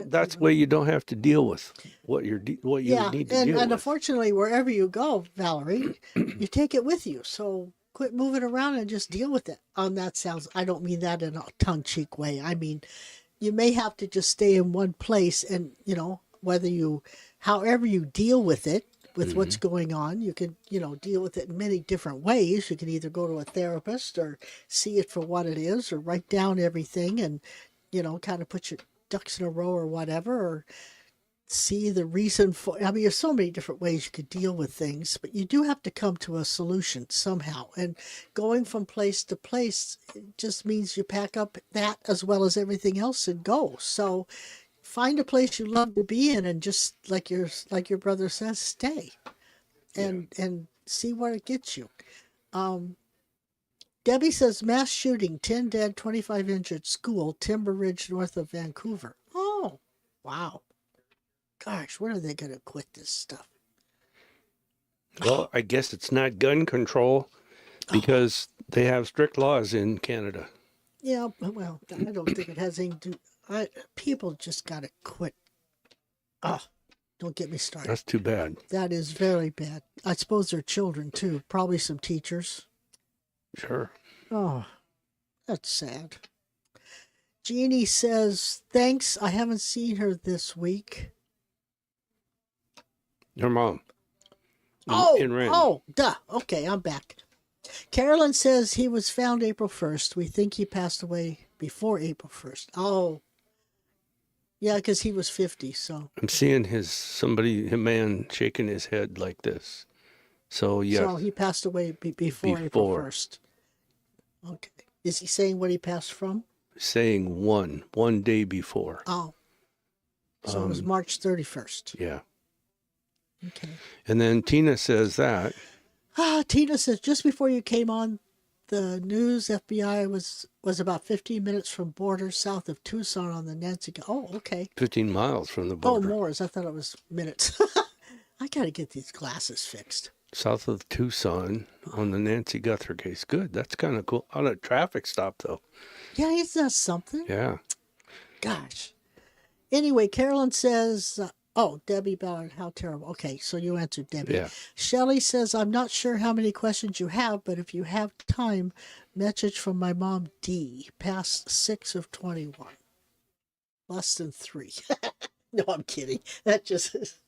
That's why you don't have to deal with what you need to deal with. And unfortunately, wherever you go, Valerie, you take it with you. So quit moving around and just deal with it. I don't mean that in a tongue-cheek way. I mean, you may have to just stay in one place and, however you deal with it, with what's going on, you can, deal with it in many different ways. You can either go to a therapist or see it for what it is or write down everything and, kind of put your ducks in a row or whatever, or see the reason for, there's so many different ways you could deal with things, but you do have to come to a solution somehow. And going from place to place just means you pack up that as well as everything else and go. So find a place you love to be in and just like your brother says, stay and see where it gets you. Debbie says, mass shooting, 10 dead, 25 injured, school, Timber Ridge, north of Vancouver. Oh, wow. Gosh, when are they going to quit this stuff? Well, I guess it's not gun control because they have strict laws in Canada. Yeah, well, I don't think it has anything to do. People just got to quit. Oh, don't get me started. That's too bad. That is very bad. I suppose they're children, too. Probably some teachers. Sure. Oh, that's sad. Jeannie says, thanks. I haven't seen her this week. Your mom. Duh. Okay, I'm back. Carolyn says he was found April 1st. We think he passed away before April 1st. Oh, yeah, because he was 50, so. I'm seeing a man shaking his head like this. So, yes. So he passed away before April 1st. Okay. Is he saying what he passed from? Saying one day before. Oh. So it was March 31st. Yeah. Okay. And then Tina says that. Tina says, just before you came on the news, FBI was about 15 minutes from border south of Tucson on the Nancy. Oh, okay. 15 miles from the border. Oh, more. I thought it was minutes. I got to get these glasses fixed. South of Tucson on the Nancy Guthrie case. Good. That's kind of cool. On a traffic stop, though. Yeah, isn't that something? Yeah. Gosh. Anyway, Carolyn says, Debbie Ballard, how terrible. Okay, so you answered Debbie. Yeah. Shelley says, I'm not sure how many questions you have, but if you have time, message from my mom, D, past 6 of 21. Less than 3. No, I'm kidding. That just is.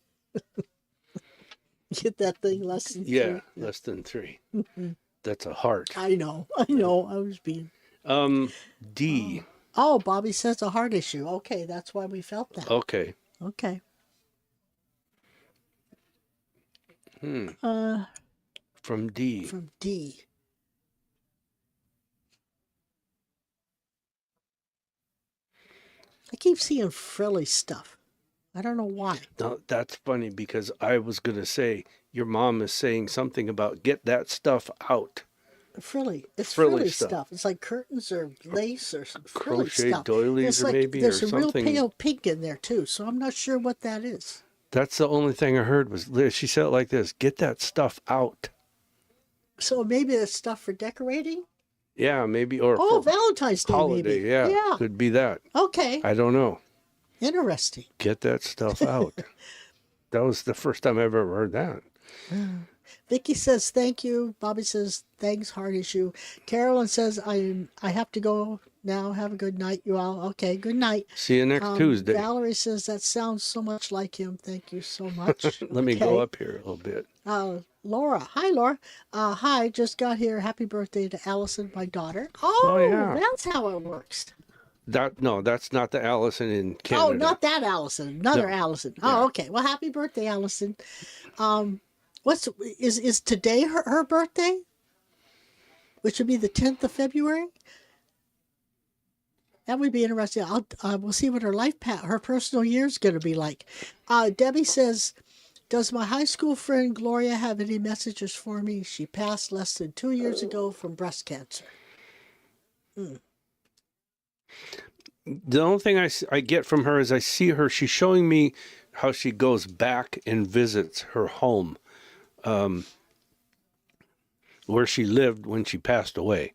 Get that thing less than 3? Yeah, less than 3. That's a heart. I know. I was being. D. Oh, Bobby says a heart issue. Okay, that's why we felt that. Okay. Okay. From D. From D. I keep seeing frilly stuff. I don't know why. No, that's funny because I was going to say your mom is saying something about get that stuff out. Frilly. It's frilly stuff. It's like curtains or lace or some frilly crochet stuff. doilies or maybe there's or some something. real pale pink in there too, so I'm not sure what that is. That's the only thing I heard was she said it like this: "Get that stuff out." So maybe it's stuff for decorating. Yeah, maybe or for Valentine's Day holiday. Maybe. Yeah, could be that. Okay. I don't know. Interesting. Get that stuff out. That was the first time I've ever heard that. Vicky says thank you. Bobby says thanks, heart issue. Carolyn says I have to go now. Have a good night, you all. Okay, good night. See you next Tuesday. Valerie says that sounds so much like him. Thank you so much. Let me go up here a little bit. Laura. Hi, Laura. Hi, just got here. Happy birthday to Allison, my daughter. Oh, yeah. That's how it works. That's not the Allison in Canada. Oh, not that Allison. Another Allison. Oh, okay. Well, happy birthday, Allison. Is today her birthday? Which would be the 10th of February? That would be interesting. We'll see what her personal year is going to be like. Debbie says, does my high school friend Gloria have any messages for me? She passed less than 2 years ago from breast cancer. The only thing I get from her is I see her, she's showing me how she goes back and visits her home where she lived when she passed away.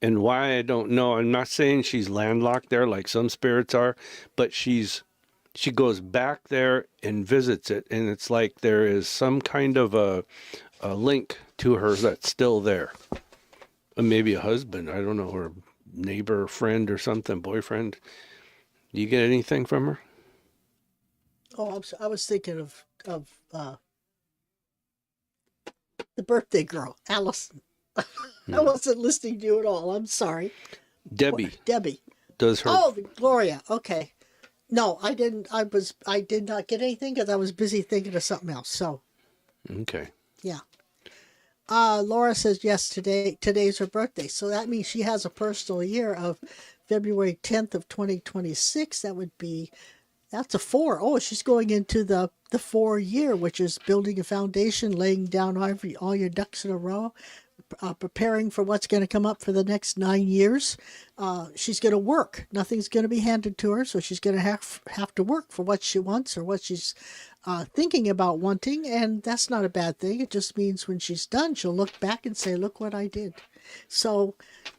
And why, I don't know. I'm not saying she's landlocked there like some spirits are, but she goes back there and visits it. And it's like there is some kind of a link to her that's still there. Maybe a husband, I don't know, or neighbor, friend or something, boyfriend. Do you get anything from her? Oh, I was thinking of the birthday girl, Allison. I wasn't listening to you at all. I'm sorry. Debbie. Does her? Oh, Gloria. Okay. No, I didn't. I did not get anything because I was busy thinking of something else. So. Okay. Yeah. Laura says yes. Today's her birthday, so that means she has a personal year of February 10th of 2026. That's a 4. Oh, she's going into the 4 year, which is building a foundation, laying down all your ducks in a row, preparing for what's going to come up for the next 9 years. She's going to work. Nothing's going to be handed to her, so she's going to have to work for what she wants or what she's thinking about wanting, and that's not a bad thing. It just means when she's done, she'll look back and say, look what I did. So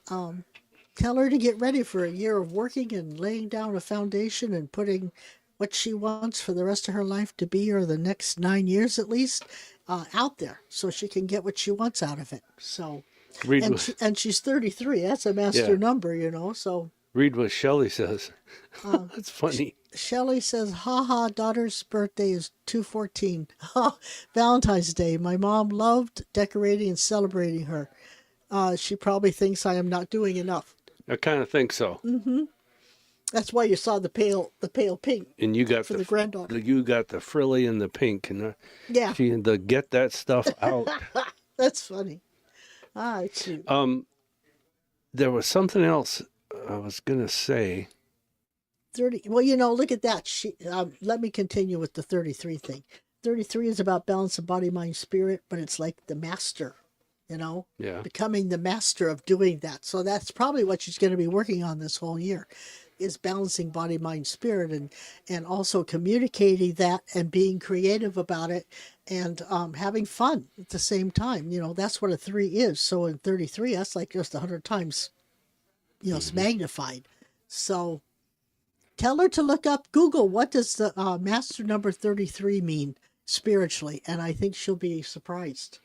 tell her to get ready for a year of working and laying down a foundation and putting what she wants for the rest of her life to be, or the next 9 years at least, out there, so she can get what she wants out of it. So, and she's 33. That's a master number, you know. So read what Shelley says. That's funny. Shelley says, haha, daughter's birthday is 2/14. Valentine's Day. My mom loved decorating and celebrating her. She probably thinks I am not doing enough. I kind of think so. Mm-hmm. That's why you saw the pale pink. And you got for the granddaughter. You got the frilly and the pink, and yeah, get that stuff out. That's funny. It's cute. There was something else I was gonna say. 30. Well, you know, look at that. Let me continue with the 33 thing. 33 is about balance of body, mind, spirit, but it's like the master. You know, becoming the master of doing that. So that's probably what she's going to be working on this whole year, is balancing body, mind, spirit, and also communicating that and being creative about it, and having fun at the same time. You know, that's what a 3 is. So in 33, that's like just 100 times, you know, it's magnified. So tell her to look up, Google, what does the master number 33 mean spiritually? And I think she'll be surprised.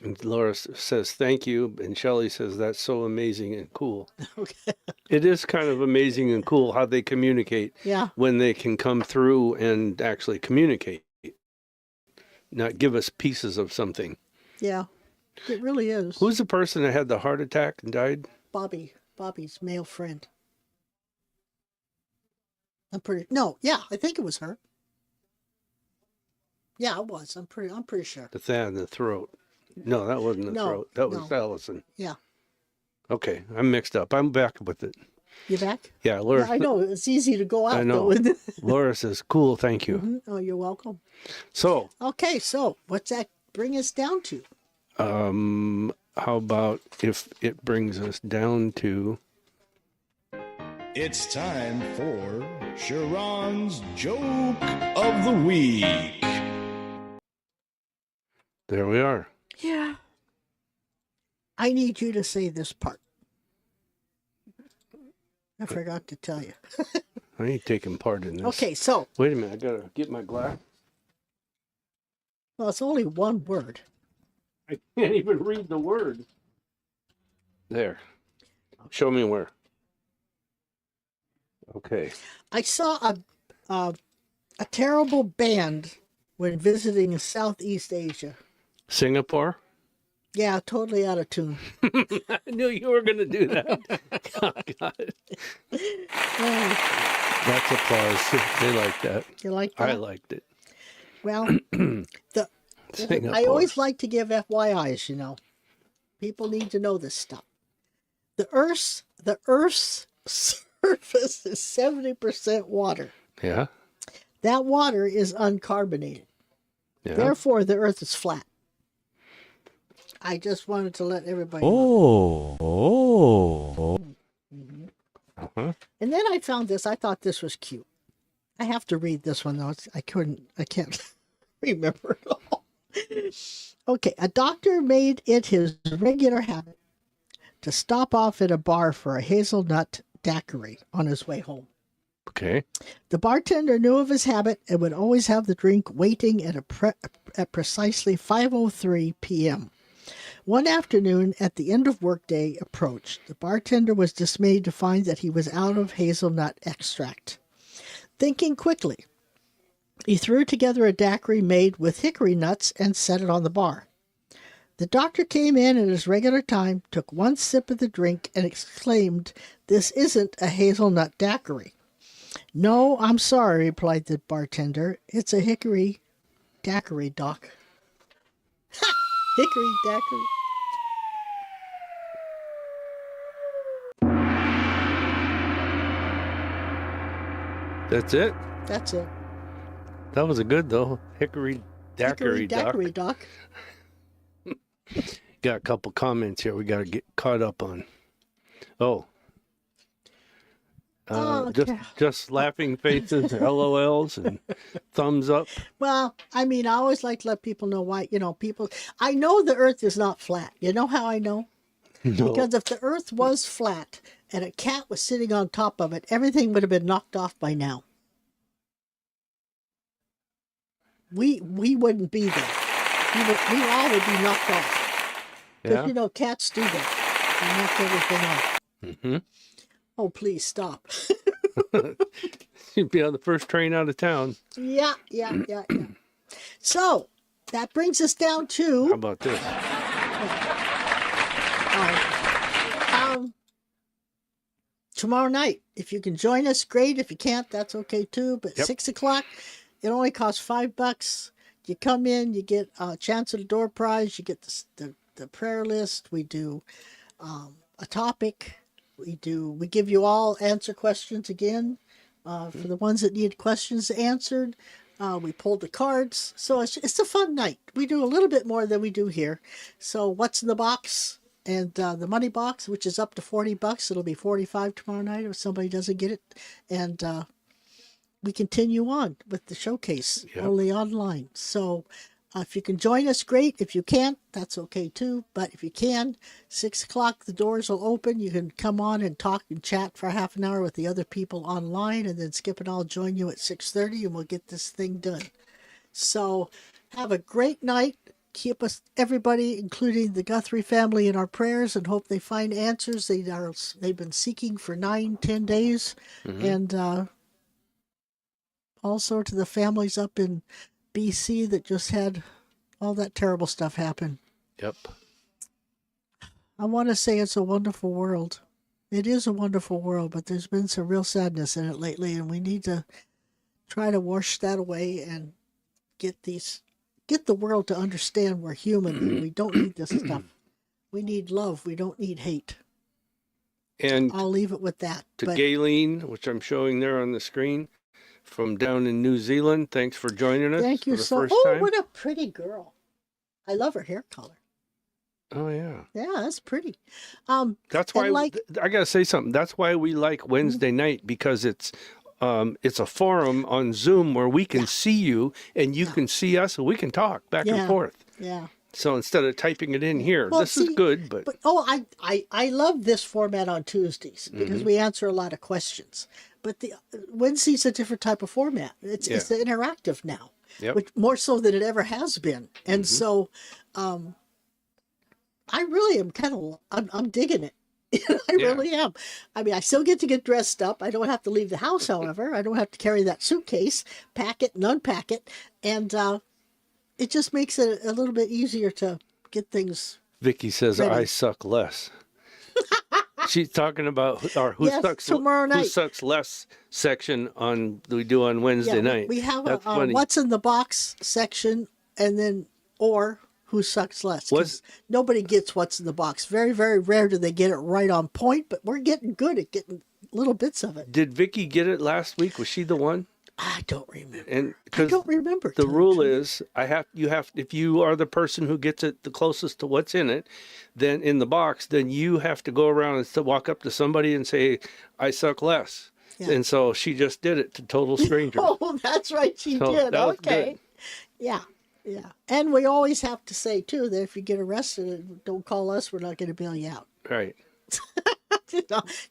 And Laura says, thank you. And Shelley says, that's so amazing and cool. Okay. It is kind of amazing and cool how they communicate. Yeah. When they can come through and actually communicate, not give us pieces of something. Yeah, it really is. Who's the person that had the heart attack and died? Bobby's male friend. I think it was her. Yeah, it was. I'm pretty sure. The thing in the throat. No, that wasn't the throat. That was Allison. Yeah. Okay, I'm mixed up. I'm back with it. You back? Yeah, Laura. Yeah, I know. It's easy to go out. I know. Laura says, cool, thank you. Mm-hmm. Oh, you're welcome. So. Okay, so what's that bring us down to? How about if it brings us down to... It's time for Sharon's Joke of the Week. There we are. Yeah. I need you to say this part. I forgot to tell you. I ain't taking part in this. Okay, so. Wait a minute, I gotta get my glass. Well, it's only one word. I can't even read the word. There. Show me where. Okay. I saw a terrible band when visiting Southeast Asia. Singapore? Yeah, totally out of tune. I knew you were going to do that. Oh, God. That's applause. They like that. You like that? I liked it. Well, I always like to give FYIs, you know. People need to know this stuff. The Earth's surface is 70% water. Yeah. That water is uncarbonated. Yeah. Therefore, the Earth is flat. I just wanted to let everybody know. Mm-hmm. Uh-huh. And then I found this. I thought this was cute. I have to read this one, though. I can't remember it all. Okay. A doctor made it his regular habit to stop off at a bar for a hazelnut daiquiri on his way home. Okay. The bartender knew of his habit and would always have the drink waiting at precisely 5:03 p.m. One afternoon, at the end of workday approached, the bartender was dismayed to find that he was out of hazelnut extract. Thinking quickly, he threw together a daiquiri made with hickory nuts and set it on the bar. The doctor came in at his regular time, took one sip of the drink, and exclaimed, "This isn't a hazelnut daiquiri." "No, I'm sorry," replied the bartender. "It's a hickory daiquiri, Doc." Ha! Hickory daiquiri. That's it? That's it. That was a good, though. Hickory daiquiri, Doc. Got a couple comments here we got to get caught up on. Oh. Just laughing faces, LOLs, and thumbs up. Well, I mean, I always like to let people know why, people, I know the earth is not flat. You know how I know? No. Because if the earth was flat and a cat was sitting on top of it, everything would have been knocked off by now. We wouldn't be there. We all would be knocked off. Because, Yeah. Cats do that. They knock everything off. Mm-hmm. Oh, please stop. You'd be on the first train out of town. Yeah. So, that brings us down to... How about this? Tomorrow night, if you can join us, great. If you can't, that's okay too. But 6 o'clock, it only costs $5. You come in, you get a chance at a door prize, you get the prayer list. We do a topic. We give you all answer questions again for the ones that need questions answered. We pulled the cards, so it's a fun night. We do a little bit more than we do here. So what's in the box? And the money box, which is up to $40, it'll be $45 tomorrow night if somebody doesn't get it. And we continue on with the showcase, only online. So if you can join us, great. If you can't, that's okay too. But if you can, 6 o'clock, the doors will open. You can come on and talk and chat for half an hour with the other people online. And then Skip and I'll join you at 6:30 and we'll get this thing done. So have a great night. Keep us, everybody, including the Guthrie family, in our prayers and hope they find answers. They've been seeking for 9-10 days. Mm-hmm. And also to the families up in BC that just had all that terrible stuff happen. Yep. I want to say it's a wonderful world. It is a wonderful world, but there's been some real sadness in it lately, and we need to try to wash that away and get the world to understand we're human and we don't need this stuff. We need love. We don't need hate. And I'll leave it with that. To Gayleen, which I'm showing there on the screen, from down in New Zealand, thanks for joining us. Thank you so much. Oh, what a pretty girl. I love her hair color. Oh, yeah. Yeah, that's pretty. That's why, I got to say something. That's why we like Wednesday night, because it's a forum on Zoom where we can see you and you can see us and we can talk back and forth. Yeah. So instead of typing it in here, this is good. But I love this format on Tuesdays because we answer a lot of questions. But the Wednesday's a different type of format. It's interactive now, which more so than it ever has been. And so I really am I'm digging it. I really am. I mean, I still get to get dressed up. I don't have to leave the house, however. I don't have to carry that suitcase, pack it and unpack it. And it just makes it a little bit easier to get things Vicky says, ready. I suck less. She's talking about our Who Sucks Less section we do on Wednesday night. We have a What's in the Box section and then Who Sucks Less. Nobody gets what's in the box. Very, very rare do they get it right on point, but we're getting good at getting little bits of it. Did Vicky get it last week? Was she the one? I don't remember. And I don't remember. The rule is if you are the person who gets it the closest to what's in it, then in the box, then you have to go around and walk up to somebody and say, I suck less. Yeah. And so she just did it to total strangers. Oh, that's right. She did. Okay. Good. Yeah. Yeah. And we always have to say, too, that if you get arrested, don't call us. We're not going to bail you out. Right.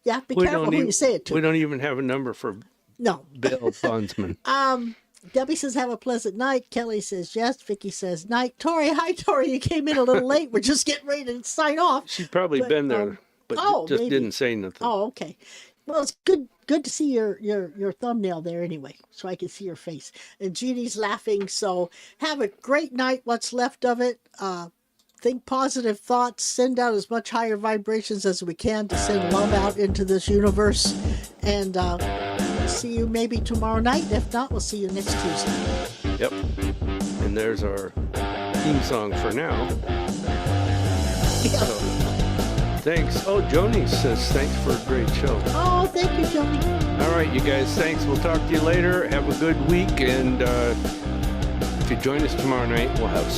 Yeah, be careful who you say it to. We don't even have a number for bail bondsman. Debbie says, have a pleasant night. Kelly says, yes. Vicky says, night. Tori, hi, Tori. You came in a little late. We're just getting ready to sign off. She's probably been there, but just maybe. Didn't say nothing. Oh, okay. Well, it's good to see your thumbnail there anyway, so I can see your face. And Jeannie's laughing, so have a great night, what's left of it. Think positive thoughts, send out as much higher vibrations as we can to send love out into this universe. And see you maybe tomorrow night. If not, we'll see you next Tuesday. Yep. And there's our theme song for now. Yeah. So, thanks. Oh, Joni says thanks for a great show. Oh, thank you, Joni. All right, you guys, thanks. We'll talk to you later. Have a good week. And if you join us tomorrow night, we'll have